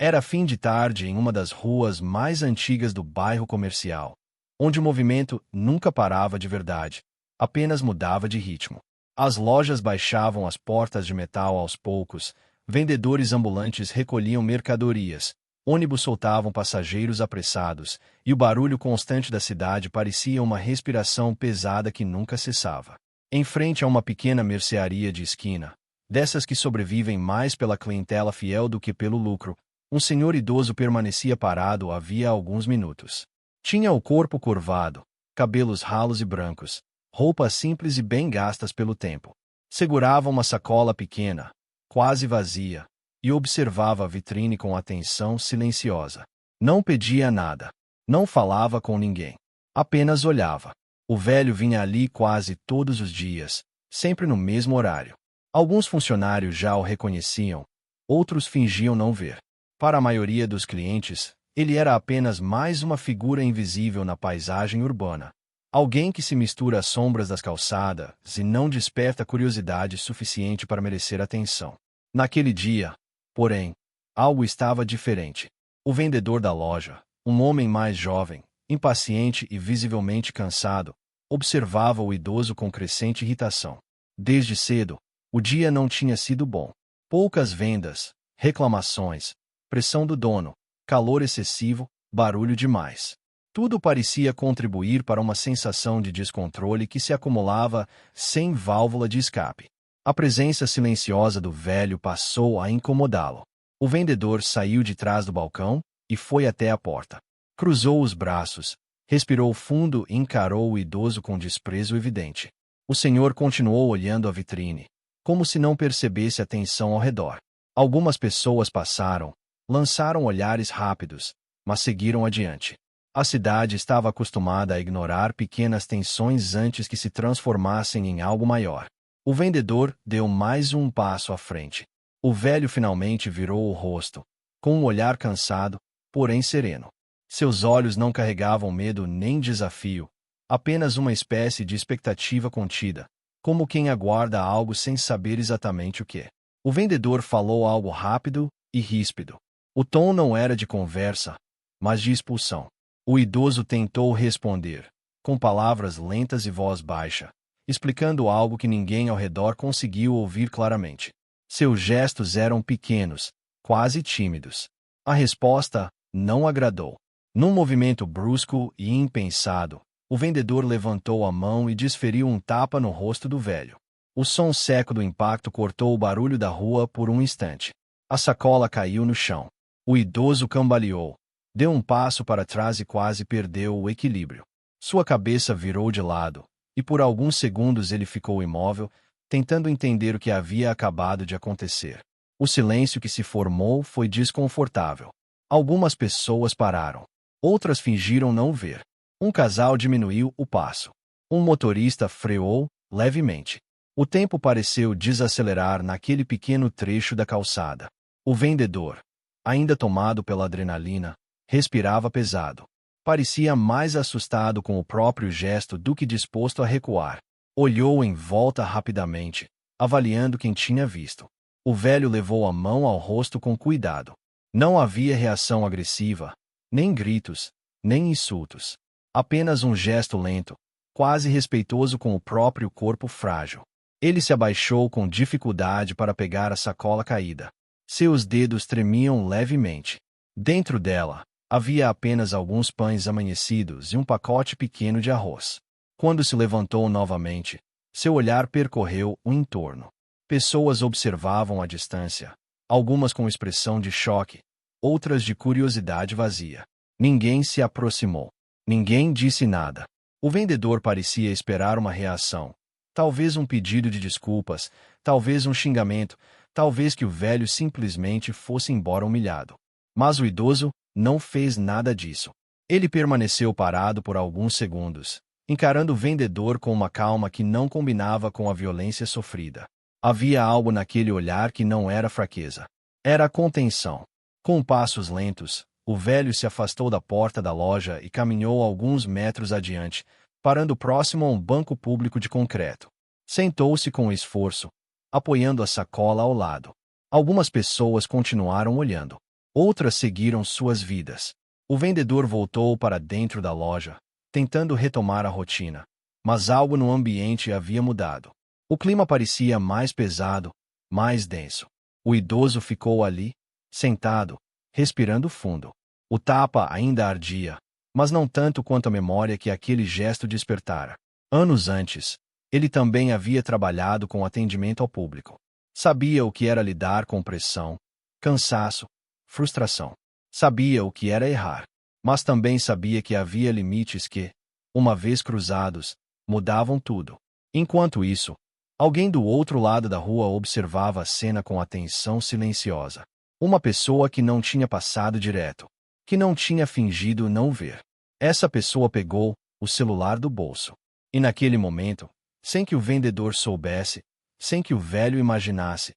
Era fim de tarde em uma das ruas mais antigas do bairro comercial, onde o movimento nunca parava de verdade, apenas mudava de ritmo. As lojas baixavam as portas de metal aos poucos, vendedores ambulantes recolhiam mercadorias, ônibus soltavam passageiros apressados, e o barulho constante da cidade parecia uma respiração pesada que nunca cessava. Em frente a uma pequena mercearia de esquina, dessas que sobrevivem mais pela clientela fiel do que pelo lucro, um senhor idoso permanecia parado havia alguns minutos. Tinha o corpo curvado, cabelos ralos e brancos, roupas simples e bem gastas pelo tempo. Segurava uma sacola pequena, quase vazia, e observava a vitrine com atenção silenciosa. Não pedia nada. Não falava com ninguém. Apenas olhava. O velho vinha ali quase todos os dias, sempre no mesmo horário. Alguns funcionários já o reconheciam, outros fingiam não ver. Para a maioria dos clientes, ele era apenas mais uma figura invisível na paisagem urbana. Alguém que se mistura às sombras das calçadas e não desperta curiosidade suficiente para merecer atenção. Naquele dia, porém, algo estava diferente. O vendedor da loja, um homem mais jovem, impaciente e visivelmente cansado, observava o idoso com crescente irritação. Desde cedo, o dia não tinha sido bom. Poucas vendas, reclamações, pressão do dono, calor excessivo, barulho demais. Tudo parecia contribuir para uma sensação de descontrole que se acumulava sem válvula de escape. A presença silenciosa do velho passou a incomodá-lo. O vendedor saiu de trás do balcão e foi até a porta. Cruzou os braços, respirou fundo e encarou o idoso com desprezo evidente. O senhor continuou olhando a vitrine, como se não percebesse a tensão ao redor. Algumas pessoas passaram, lançaram olhares rápidos, mas seguiram adiante. A cidade estava acostumada a ignorar pequenas tensões antes que se transformassem em algo maior. O vendedor deu mais um passo à frente. O velho finalmente virou o rosto, com um olhar cansado, porém sereno. Seus olhos não carregavam medo nem desafio, apenas uma espécie de expectativa contida, como quem aguarda algo sem saber exatamente o que. O vendedor falou algo rápido e ríspido. O tom não era de conversa, mas de expulsão. O idoso tentou responder, com palavras lentas e voz baixa, explicando algo que ninguém ao redor conseguiu ouvir claramente. Seus gestos eram pequenos, quase tímidos. A resposta não agradou. Num movimento brusco e impensado, o vendedor levantou a mão e desferiu um tapa no rosto do velho. O som seco do impacto cortou o barulho da rua por um instante. A sacola caiu no chão. O idoso cambaleou, deu um passo para trás e quase perdeu o equilíbrio. Sua cabeça virou de lado, e por alguns segundos ele ficou imóvel, tentando entender o que havia acabado de acontecer. O silêncio que se formou foi desconfortável. Algumas pessoas pararam. Outras fingiram não ver. Um casal diminuiu o passo. Um motorista freou, levemente. O tempo pareceu desacelerar naquele pequeno trecho da calçada. O vendedor, ainda tomado pela adrenalina, respirava pesado. Parecia mais assustado com o próprio gesto do que disposto a recuar. Olhou em volta rapidamente, avaliando quem tinha visto. O velho levou a mão ao rosto com cuidado. Não havia reação agressiva, nem gritos, nem insultos. Apenas um gesto lento, quase respeitoso com o próprio corpo frágil. Ele se abaixou com dificuldade para pegar a sacola caída. Seus dedos tremiam levemente. Dentro dela, havia apenas alguns pães amanhecidos e um pacote pequeno de arroz. Quando se levantou novamente, seu olhar percorreu o entorno. Pessoas observavam à distância, algumas com expressão de choque, outras de curiosidade vazia. Ninguém se aproximou. Ninguém disse nada. O vendedor parecia esperar uma reação. Talvez um pedido de desculpas, talvez um xingamento, talvez que o velho simplesmente fosse embora humilhado. Mas o idoso não fez nada disso. Ele permaneceu parado por alguns segundos, encarando o vendedor com uma calma que não combinava com a violência sofrida. Havia algo naquele olhar que não era fraqueza. Era contenção. Com passos lentos, o velho se afastou da porta da loja e caminhou alguns metros adiante, parando próximo a um banco público de concreto. Sentou-se com esforço, apoiando a sacola ao lado. Algumas pessoas continuaram olhando. Outras seguiram suas vidas. O vendedor voltou para dentro da loja, tentando retomar a rotina. Mas algo no ambiente havia mudado. O clima parecia mais pesado, mais denso. O idoso ficou ali, sentado, respirando fundo. O tapa ainda ardia, mas não tanto quanto a memória que aquele gesto despertara. Anos antes, ele também havia trabalhado com atendimento ao público. Sabia o que era lidar com pressão, cansaço, frustração. Sabia o que era errar, mas também sabia que havia limites que, uma vez cruzados, mudavam tudo. Enquanto isso, alguém do outro lado da rua observava a cena com atenção silenciosa. Uma pessoa que não tinha passado direto, que não tinha fingido não ver. Essa pessoa pegou o celular do bolso. E naquele momento, sem que o vendedor soubesse, sem que o velho imaginasse,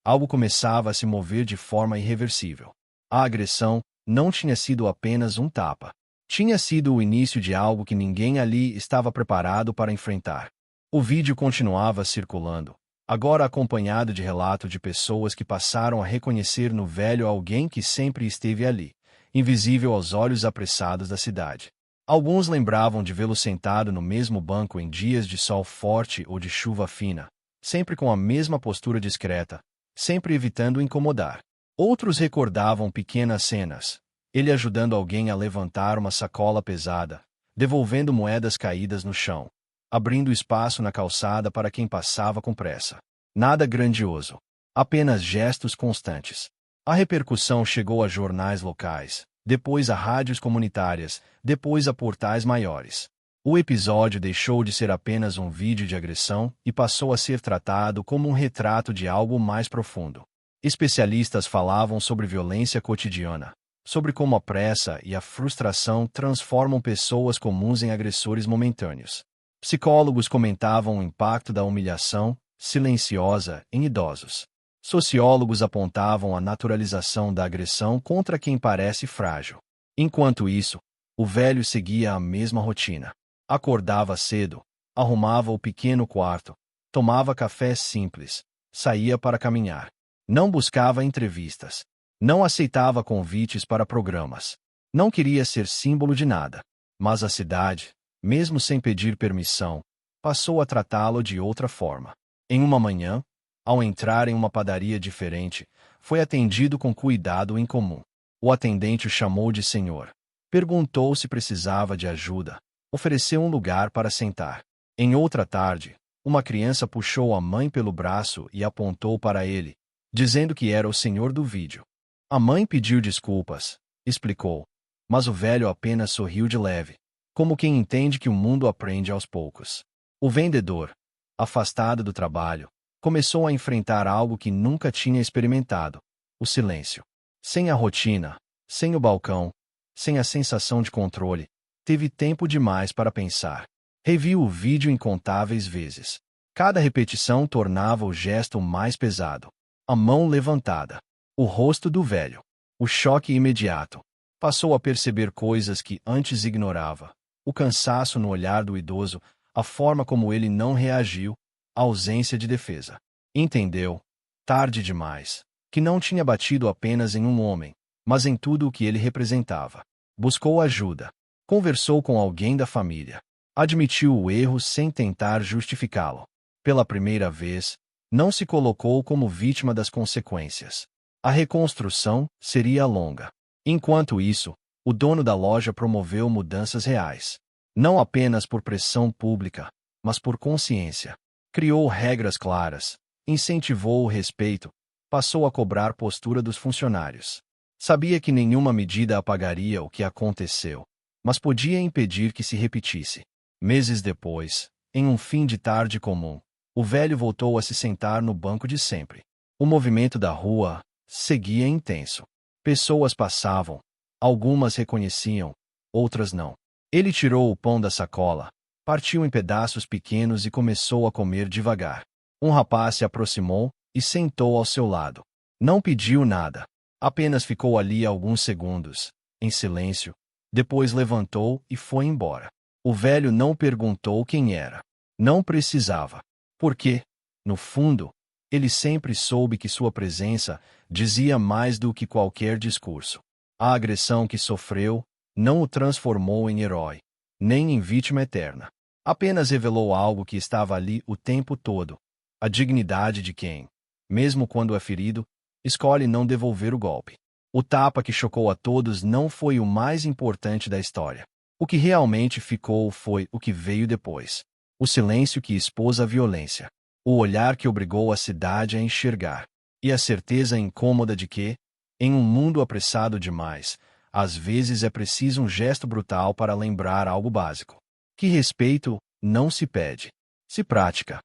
algo começava a se mover de forma irreversível. A agressão não tinha sido apenas um tapa. Tinha sido o início de algo que ninguém ali estava preparado para enfrentar. O vídeo continuava circulando, agora acompanhado de relato de pessoas que passaram a reconhecer no velho alguém que sempre esteve ali, invisível aos olhos apressados da cidade. Alguns lembravam de vê-lo sentado no mesmo banco em dias de sol forte ou de chuva fina, sempre com a mesma postura discreta, sempre evitando incomodar. Outros recordavam pequenas cenas, ele ajudando alguém a levantar uma sacola pesada, devolvendo moedas caídas no chão, abrindo espaço na calçada para quem passava com pressa. Nada grandioso, apenas gestos constantes. A repercussão chegou a jornais locais, depois a rádios comunitárias, depois a portais maiores. O episódio deixou de ser apenas um vídeo de agressão e passou a ser tratado como um retrato de algo mais profundo. Especialistas falavam sobre violência cotidiana, sobre como a pressa e a frustração transformam pessoas comuns em agressores momentâneos. Psicólogos comentavam o impacto da humilhação silenciosa em idosos. Sociólogos apontavam a naturalização da agressão contra quem parece frágil. Enquanto isso, o velho seguia a mesma rotina. Acordava cedo, arrumava o pequeno quarto, tomava café simples, saía para caminhar. Não buscava entrevistas. Não aceitava convites para programas. Não queria ser símbolo de nada. Mas a cidade, mesmo sem pedir permissão, passou a tratá-lo de outra forma. Em uma manhã, ao entrar em uma padaria diferente, foi atendido com cuidado incomum. O atendente o chamou de senhor. Perguntou se precisava de ajuda. Ofereceu um lugar para sentar. Em outra tarde, uma criança puxou a mãe pelo braço e apontou para ele, dizendo que era o senhor do vídeo. A mãe pediu desculpas, explicou, mas o velho apenas sorriu de leve, como quem entende que o mundo aprende aos poucos. O vendedor, afastado do trabalho, começou a enfrentar algo que nunca tinha experimentado: o silêncio. Sem a rotina, sem o balcão, sem a sensação de controle, teve tempo demais para pensar. Reviu o vídeo incontáveis vezes. Cada repetição tornava o gesto mais pesado. A mão levantada. O rosto do velho. O choque imediato. Passou a perceber coisas que antes ignorava. O cansaço no olhar do idoso, a forma como ele não reagiu, a ausência de defesa. Entendeu, tarde demais, que não tinha batido apenas em um homem, mas em tudo o que ele representava. Buscou ajuda. Conversou com alguém da família. Admitiu o erro sem tentar justificá-lo. Pela primeira vez, não se colocou como vítima das consequências. A reconstrução seria longa. Enquanto isso, o dono da loja promoveu mudanças reais. Não apenas por pressão pública, mas por consciência. Criou regras claras, incentivou o respeito, passou a cobrar postura dos funcionários. Sabia que nenhuma medida apagaria o que aconteceu, mas podia impedir que se repetisse. Meses depois, em um fim de tarde comum, o velho voltou a se sentar no banco de sempre. O movimento da rua seguia intenso. Pessoas passavam, algumas reconheciam, outras não. Ele tirou o pão da sacola, partiu em pedaços pequenos e começou a comer devagar. Um rapaz se aproximou e sentou ao seu lado. Não pediu nada, apenas ficou ali alguns segundos, em silêncio, depois levantou e foi embora. O velho não perguntou quem era. Não precisava. Porque, no fundo, Ele sempre soube que sua presença dizia mais do que qualquer discurso. A agressão que sofreu não o transformou em herói, nem em vítima eterna. Apenas revelou algo que estava ali o tempo todo: a dignidade de quem, mesmo quando é ferido, escolhe não devolver o golpe. O tapa que chocou a todos não foi o mais importante da história. O que realmente ficou foi o que veio depois. O silêncio que expôs a violência. O olhar que obrigou a cidade a enxergar. E a certeza incômoda de que, em um mundo apressado demais, às vezes é preciso um gesto brutal para lembrar algo básico. Que respeito não se pede, se pratica.